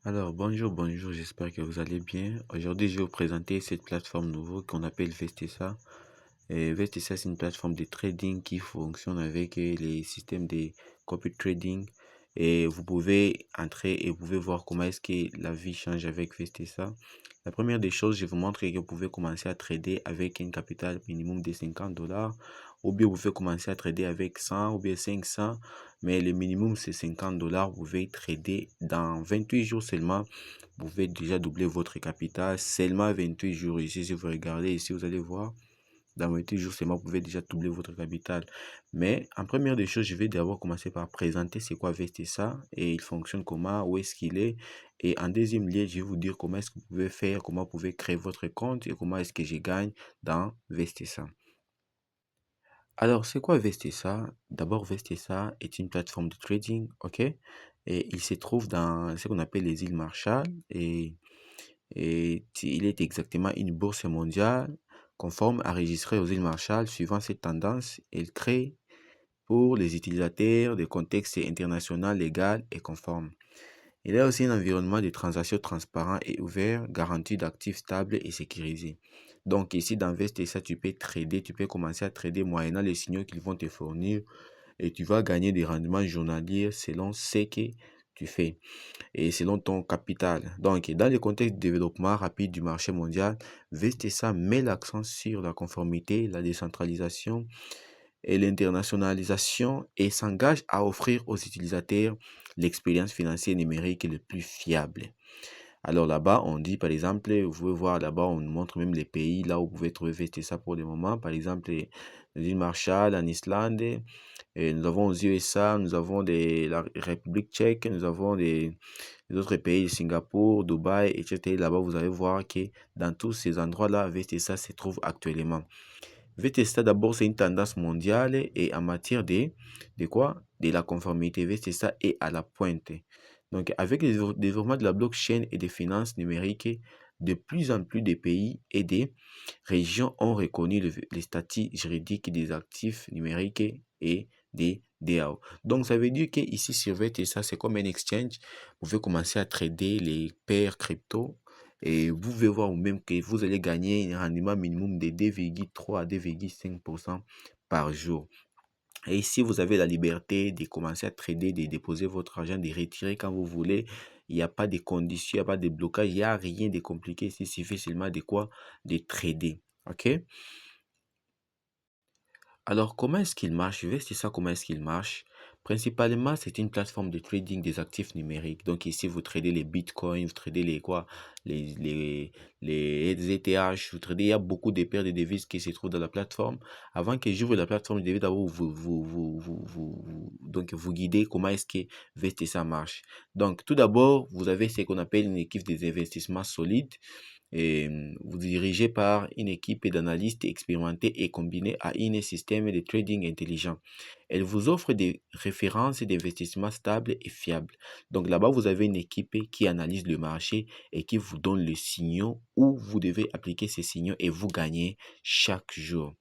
Alors, bonjour, j'espère que vous allez bien. Aujourd'hui, je vais vous présenter cette plateforme nouveau qu'on appelle Vestessa. Et Vestessa, c'est une plateforme de trading qui fonctionne avec les systèmes de copy trading. Et vous pouvez entrer et vous pouvez voir comment est-ce que la vie change avec Vestessa. La première des choses, je vous montre que vous pouvez commencer à trader avec un capital minimum de $50. Ou bien vous pouvez commencer à trader avec 100 ou bien 500. Mais le minimum, c'est $50. Vous pouvez trader dans 28 jours seulement. Vous pouvez déjà doubler votre capital. Seulement 28 jours ici. Si vous regardez ici, vous allez voir. Dans 28 jours seulement, vous pouvez déjà doubler votre capital. Mais en première des choses, je vais d'abord commencer par présenter c'est quoi Vestessa et il fonctionne comment, où est-ce qu'il est. Et en deuxième lieu, je vais vous dire comment est-ce que vous pouvez faire, comment vous pouvez créer votre compte et comment est-ce que je gagne dans Vestessa. Alors, c'est quoi Vestessa? D'abord, Vestessa est une plateforme de trading, ok? Et il se trouve dans ce qu'on appelle les îles Marshall et il est exactement une bourse mondiale conforme enregistrée aux îles Marshall. Suivant cette tendance, elle crée pour les utilisateurs des contextes internationaux, légal et conforme. Il y a aussi un environnement de transactions transparent et ouvert, garanti d'actifs stables et sécurisés. Donc ici, dans Vestessa, tu peux trader, tu peux commencer à trader moyennant les signaux qu'ils vont te fournir et tu vas gagner des rendements journaliers selon ce que tu fais et selon ton capital. Donc, dans le contexte de développement rapide du marché mondial, Vestessa met l'accent sur la conformité, la décentralisation et l'internationalisation et s'engage à offrir aux utilisateurs l'expérience financière numérique le plus fiable. Alors là-bas, on dit par exemple, vous pouvez voir là-bas, on montre même les pays là où vous pouvez trouver Vestessa pour le moment. Par exemple, les îles Marshall en Islande, et nous avons aux USA, nous avons la République tchèque, nous avons des autres pays, Singapour, Dubaï, etc. Là-bas, vous allez voir que dans tous ces endroits-là, VTSA se trouve actuellement. VTSA, d'abord, c'est une tendance mondiale et en matière de quoi? De la conformité. VTSA est à la pointe. Donc, avec le développement de la blockchain et des finances numériques, de plus en plus de pays et des régions ont reconnu les statuts juridiques des actifs numériques et des DAO. Donc, ça veut dire que ici sur VTSA, c'est comme un exchange. Vous pouvez commencer à trader les paires crypto et vous pouvez voir vous-même que vous allez gagner un rendement minimum de 2,3 à 2,5% par jour. Et ici, vous avez la liberté de commencer à trader, de déposer votre argent, de retirer quand vous voulez. Il n'y a pas de conditions, il n'y a pas de blocage, il n'y a rien de compliqué. Il suffit seulement de quoi? De trader. OK? Alors, comment est-ce qu'il marche? Je vais essayer ça, comment est-ce qu'il marche. Principalement, c'est une plateforme de trading des actifs numériques. Donc ici, vous tradez les bitcoins, vous tradez les quoi? Les ETH, vous tradez, il y a beaucoup de paires de devises qui se trouvent dans la plateforme. Avant que j'ouvre la plateforme, je devais d'abord donc vous guider comment est-ce que VSTSA marche. Donc, tout d'abord, vous avez ce qu'on appelle une équipe des investissements solides et vous dirigez par une équipe d'analystes expérimentés et combinés à un système de trading intelligent. Elle vous offre des références d'investissement stables et fiables. Donc là-bas, vous avez une équipe qui analyse le marché et qui vous donne les signaux où vous devez appliquer ces signaux et vous gagnez chaque jour.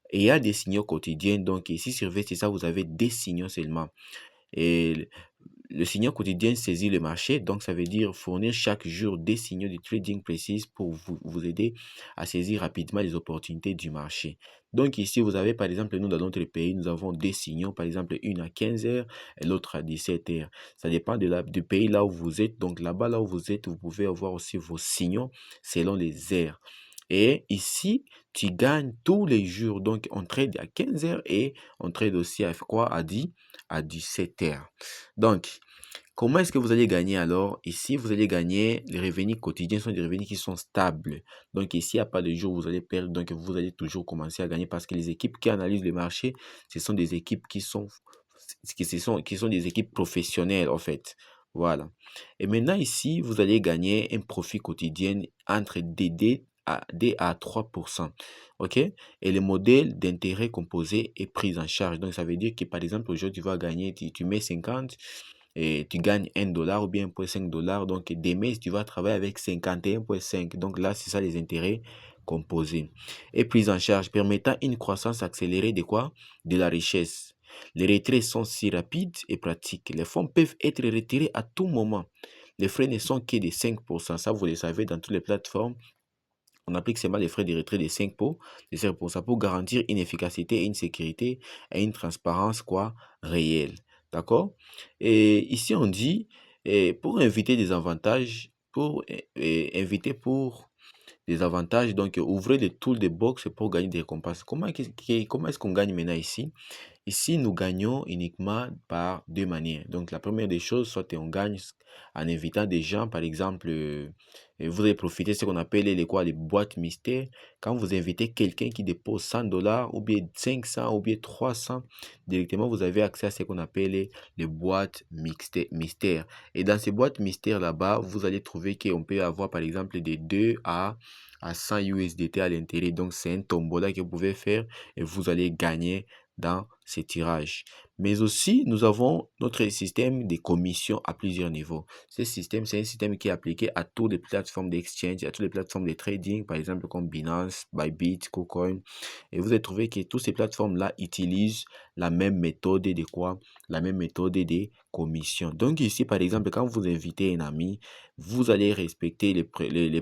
Et il y a des signaux quotidiens. Donc ici sur VTSA, vous avez des signaux seulement. Et le signal quotidien saisit le marché, donc ça veut dire fournir chaque jour des signaux de trading précis pour vous aider à saisir rapidement les opportunités du marché. Donc ici, vous avez par exemple, nous dans notre pays, nous avons des signaux, par exemple une à 15 heures et l'autre à 17 heures. Ça dépend du pays là où vous êtes. Donc là-bas, là où vous êtes, vous pouvez avoir aussi vos signaux selon les heures. Et ici, tu gagnes tous les jours. Donc, on trade à 15 heures et on trade aussi à quoi? À 17 heures. Donc, comment est-ce que vous allez gagner alors? Ici, vous allez gagner, les revenus quotidiens sont des revenus qui sont stables. Donc ici, il n'y a pas de jour où vous allez perdre, donc vous allez toujours commencer à gagner parce que les équipes qui analysent le marché, ce sont des équipes qui sont des équipes professionnelles en fait. Voilà. Et maintenant ici, vous allez gagner un profit quotidien entre D à 3%. OK? Et le modèle d'intérêt composé est pris en charge. Donc ça veut dire que par exemple, aujourd'hui, tu vas gagner, tu mets 50 et tu gagnes 1 dollar ou bien 1,5 $. Donc, demain, tu vas travailler avec 51,5. Donc là, c'est ça les intérêts composés. Et prise en charge permettant une croissance accélérée de quoi? De la richesse. Les retraits sont si rapides et pratiques. Les fonds peuvent être retirés à tout moment. les frais ne sont que de 5%. Ça, vous le savez, dans toutes les plateformes, on applique seulement les frais de retrait de 5%, pour garantir une efficacité, une sécurité et une transparence quoi, réelle. D'accord? Et ici, on dit, pour inviter des avantages, inviter pour des avantages, donc ouvrez les tools de box pour gagner des récompenses. Comment est-ce qu'on gagne maintenant ici? Ici, nous gagnons uniquement par deux manières. Donc, la première des choses, soit on gagne en invitant des gens, par exemple, vous allez profiter de ce qu'on appelle les boîtes mystères. Quand vous invitez quelqu'un qui dépose $100 ou bien 500 ou bien 300, directement, vous avez accès à ce qu'on appelle les boîtes mystères. Et dans ces boîtes mystères là-bas, vous allez trouver qu'on peut avoir, par exemple, des 2 à 100 USDT à l'intérieur. Donc, c'est un tombola que vous pouvez faire et vous allez gagner dans ces tirages. Mais aussi, nous avons notre système de commissions à plusieurs niveaux. Ce système, c'est un système qui est appliqué à toutes les plateformes d'exchange, à toutes les plateformes de trading, par exemple comme Binance, Bybit, KuCoin. Et vous allez trouver que toutes ces plateformes-là utilisent la même méthode de quoi? La même méthode des commissions. Donc ici, par exemple, quand vous invitez un ami, vous allez respecter les,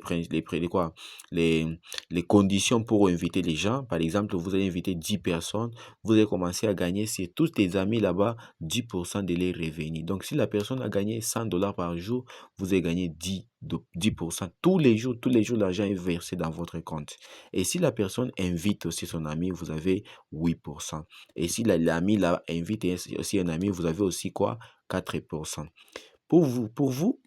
les conditions pour inviter les gens. Par exemple, vous allez inviter 10 personnes, vous allez commencer à gagner sur tous tes amis là-bas 10% de les revenus. Donc, si la personne a gagné $100 par jour, vous allez gagner 10%. Tous les jours, l'argent est versé dans votre compte. Et si la personne invite aussi son ami, vous avez 8%. Et si l'ami là invite aussi un ami, vous avez aussi quoi? 4%. Pour vous, pour vous,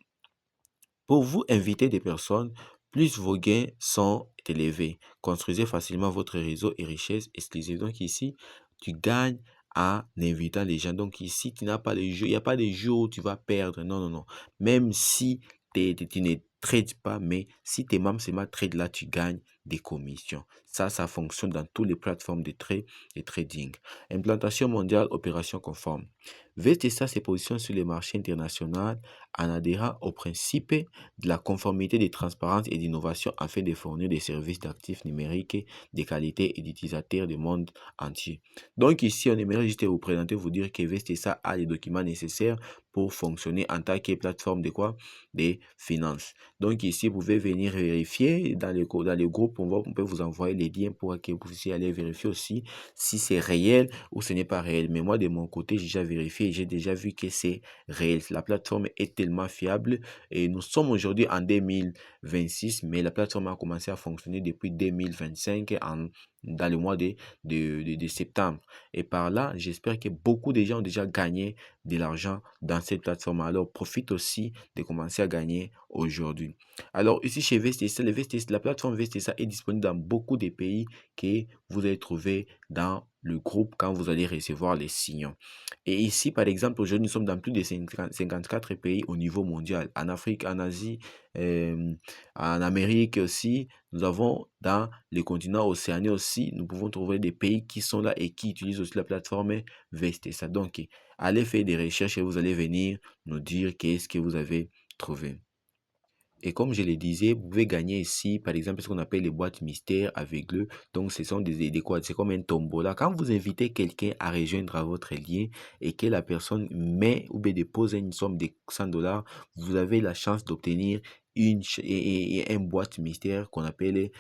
pour vous inviter des personnes, plus vos gains sont élevés. Construisez facilement votre réseau et richesse exclusive. Donc ici, tu gagnes en invitant les gens. Donc ici, tu n'as pas les jeux, il n'y a pas de jours où tu vas perdre. Non, non, non. Même si tu ne trades pas, mais si tes membres seulement trade là, tu gagnes des commissions. Ça fonctionne dans toutes les plateformes de trade et trading. Implantation mondiale, opération conforme. VTSA se positionne sur les marchés internationaux en adhérant au principe de la conformité, de transparence et d'innovation afin de fournir des services d'actifs numériques de qualité et d'utilisateurs du monde entier. Donc ici, on aimerait juste vous présenter, vous dire que VSTSA a les documents nécessaires pour fonctionner en tant que plateforme de quoi? Des finances. Donc ici, vous pouvez venir vérifier dans les groupes, on peut vous envoyer les liens pour que vous puissiez aller vérifier aussi si c'est réel ou ce n'est pas réel. Mais moi, de mon côté, j'ai déjà vérifié et j'ai déjà vu que c'est réel. La plateforme est tellement fiable et nous sommes aujourd'hui en 2026, mais la plateforme a commencé à fonctionner depuis 2025 dans le mois de septembre. Et par là, j'espère que beaucoup de gens ont déjà gagné de l'argent dans cette plateforme. Alors, profite aussi de commencer à gagner aujourd'hui. Alors, ici chez VSTSA, la plateforme VSTSA est disponible dans beaucoup de pays que vous allez trouver dans le groupe quand vous allez recevoir les signaux. Et ici, par exemple, aujourd'hui, nous sommes dans plus de 54 pays au niveau mondial. En Afrique, en Asie, euh, en Amérique aussi. Nous avons dans le continent océanien aussi, nous pouvons trouver des pays qui sont là et qui utilisent aussi la plateforme VSTSA. Donc, allez faire des recherches et vous allez venir nous dire qu'est-ce que vous avez trouvé. Et comme je le disais, vous pouvez gagner ici, par exemple, ce qu'on appelle les boîtes mystères aveugles. Donc, ce sont des quoi? C'est comme un tombola. Quand vous invitez quelqu'un à rejoindre à votre lien et que la personne met ou bien dépose une somme de $100, vous avez la chance d'obtenir et une boîte mystère qu'on appelle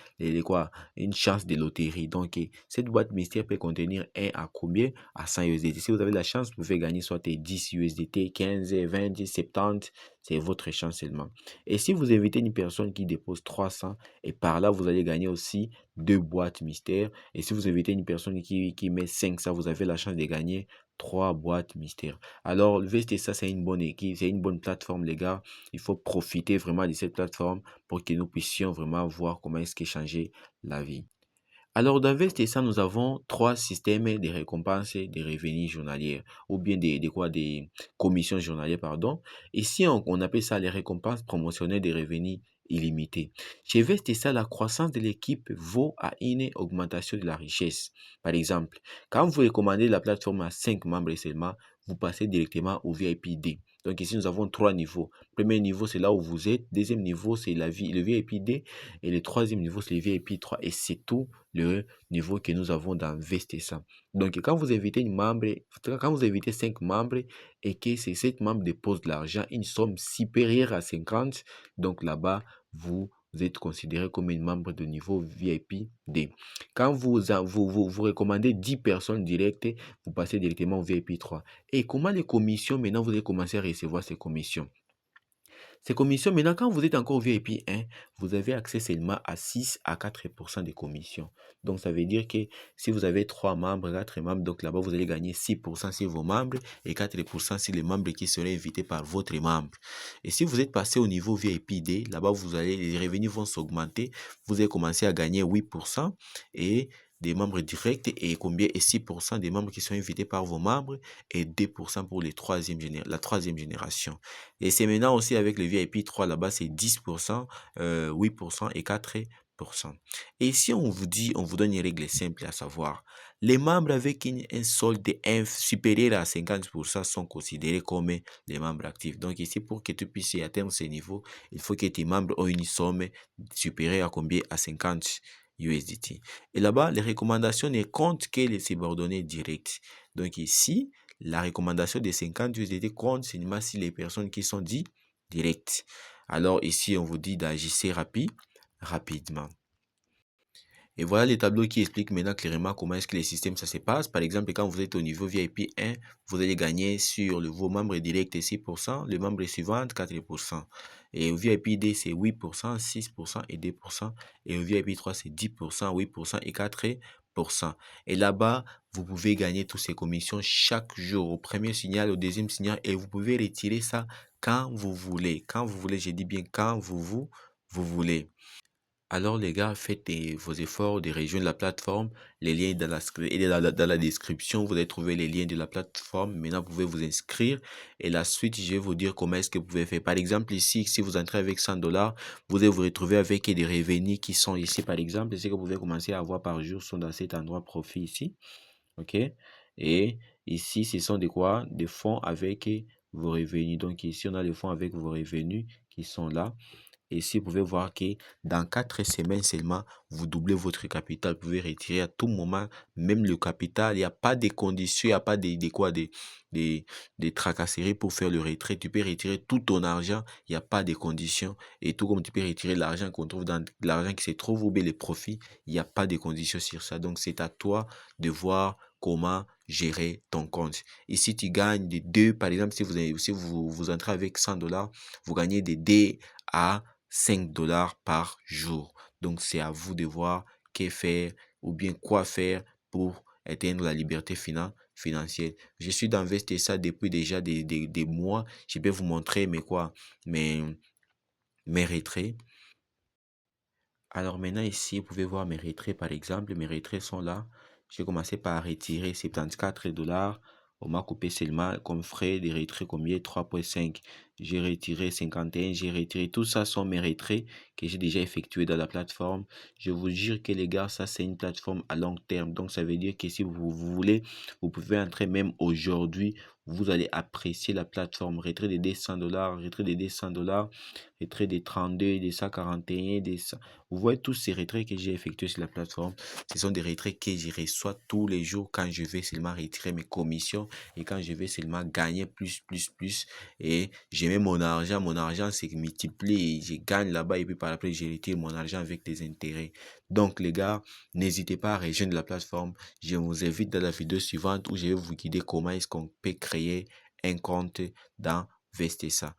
quoi? Une chance de loterie. Donc, cette boîte mystère peut contenir un à combien? À 100 USDT. Si vous avez la chance, vous pouvez gagner soit 10 USDT, 15, 20, 70. C'est votre chance seulement. Et si vous invitez une personne qui dépose 300, et par là, vous allez gagner aussi deux boîtes mystères. Et si vous invitez une personne qui met 500, vous avez la chance de gagner trois boîtes mystères. Alors, le VSTSA, c'est une bonne équipe, c'est une bonne plateforme, les gars. Il faut profiter vraiment de cette plateforme pour que nous puissions vraiment voir comment est-ce qu'est changé la vie. Alors, dans VSTSA, nous avons trois systèmes de récompenses des revenus journaliers, ou bien des commissions journalières, pardon. Ici, on appelle ça les récompenses promotionnelles des revenus illimités. Chez VSTSA, la croissance de l'équipe vaut à une augmentation de la richesse. Par exemple, quand vous recommandez la plateforme à 5 membres seulement, vous passez directement au VIP D. Donc ici, nous avons trois niveaux. Premier niveau, c'est là où vous êtes. Deuxième niveau, c'est le VIP D. Et le troisième niveau, c'est le VIP 3. Et c'est tout le niveau que nous avons dans Vestessa. Donc, quand vous invitez quand vous invitez 5 membres et que ces 7 membres déposent de l'argent, une somme supérieure à 50, donc là-bas, vous êtes considéré comme un membre de niveau VIP D. Quand vous recommandez 10 personnes directes, vous passez directement au VIP 3. Et comment les commissions, maintenant, vous allez commencer à recevoir ces commissions? Ces commissions, maintenant, quand vous êtes encore au VIP 1, vous avez accès seulement à 6 à 4% des commissions. Donc, ça veut dire que si vous avez 3 membres, 4 membres, donc là-bas, vous allez gagner 6% sur vos membres et 4% sur les membres qui seraient invités par votre membre. Et si vous êtes passé au niveau VIP D, là-bas, les revenus vont s'augmenter. Vous allez commencer à gagner 8% et des membres directs et combien? Et 6% des membres qui sont invités par vos membres et 2% pour la troisième génération. Et c'est maintenant aussi avec le VIP 3 là-bas, c'est 10%, 8% et 4%. Et ici, on vous donne une règle simple à savoir, les membres avec un solde supérieur à 50% sont considérés comme les membres actifs. Donc ici, pour que tu puisses atteindre ce niveau, il faut que tes membres aient une somme supérieure à combien? À 50 USDT. Et là-bas, les recommandations ne comptent que les subordonnés directs. Donc ici, la recommandation des 50 USDT compte seulement si les personnes qui sont dites directes. Alors ici, on vous dit d'agir rapidement. Et voilà les tableaux qui expliquent maintenant clairement comment est-ce que les systèmes ça se passe. Par exemple, quand vous êtes au niveau VIP 1, vous allez gagner sur vos membres directs 6%, le membre suivant 4%. Et au VIP D, c'est 8%, 6% et 2%. Et au VIP 3, c'est 10%, 8% et 4%. Et là-bas, vous pouvez gagner toutes ces commissions chaque jour, au premier signal, au deuxième signal, et vous pouvez retirer ça quand vous voulez. Quand vous voulez, je dis bien quand vous voulez. Alors les gars, faites vos efforts de rejoindre la plateforme. Les liens dans la description. Vous allez trouver les liens de la plateforme. Maintenant, vous pouvez vous inscrire. Et la suite, je vais vous dire comment est-ce que vous pouvez faire. Par exemple, ici, si vous entrez avec 100 $, vous allez vous retrouver avec des revenus qui sont ici. Par exemple, ce que vous pouvez commencer à avoir par jour sont dans cet endroit profit ici. OK? Et ici, ce sont des quoi? Des fonds avec vos revenus. Donc ici, on a les fonds avec vos revenus qui sont là. Et ici, vous pouvez voir que dans 4 semaines seulement, vous doublez votre capital. Vous pouvez retirer à tout moment, même le capital. Il n'y a pas de conditions, il n'y a pas des tracasseries pour faire le retrait. Tu peux retirer tout ton argent, il n'y a pas de conditions. Et tout comme tu peux retirer l'argent qu'on trouve dans l'argent qui se trouve ou bien les profits, il n'y a pas de conditions sur ça. Donc, c'est à toi de voir comment gérer ton compte. Ici, tu gagnes des 2, par exemple, si vous entrez avec 100 $, vous gagnez des 2 à 5 $ par jour. Donc, c'est à vous de voir que faire ou bien quoi faire pour atteindre la liberté financière. Je suis dans ça depuis déjà des mois. Je vais vous montrer mes, mes retraits. Alors maintenant ici, vous pouvez voir mes retraits par exemple. Mes retraits sont là. J'ai commencé par retirer 74 $. On m'a coupé seulement comme frais de retrait combien? 3,5. J'ai retiré 51, j'ai retiré. Tout ça sont mes retraits que j'ai déjà effectués dans la plateforme. Je vous jure que les gars, ça c'est une plateforme à long terme. Donc ça veut dire que si vous voulez, vous pouvez entrer même aujourd'hui. Vous allez apprécier la plateforme. Retrait de 200 $, retrait de 200 $, retrait de 32, de 141, des 100. Vous voyez tous ces retraits que j'ai effectués sur la plateforme. Ce sont des retraits que je reçois tous les jours quand je vais seulement retirer mes commissions et quand je vais seulement gagner plus. Et je mets mon argent se multiplie et je gagne là-bas et puis par après je retire mon argent avec des intérêts. Donc les gars, n'hésitez pas à rejoindre la plateforme. Je vous invite dans la vidéo suivante où je vais vous guider comment est-ce qu'on peut créer un compte dans Vestessa.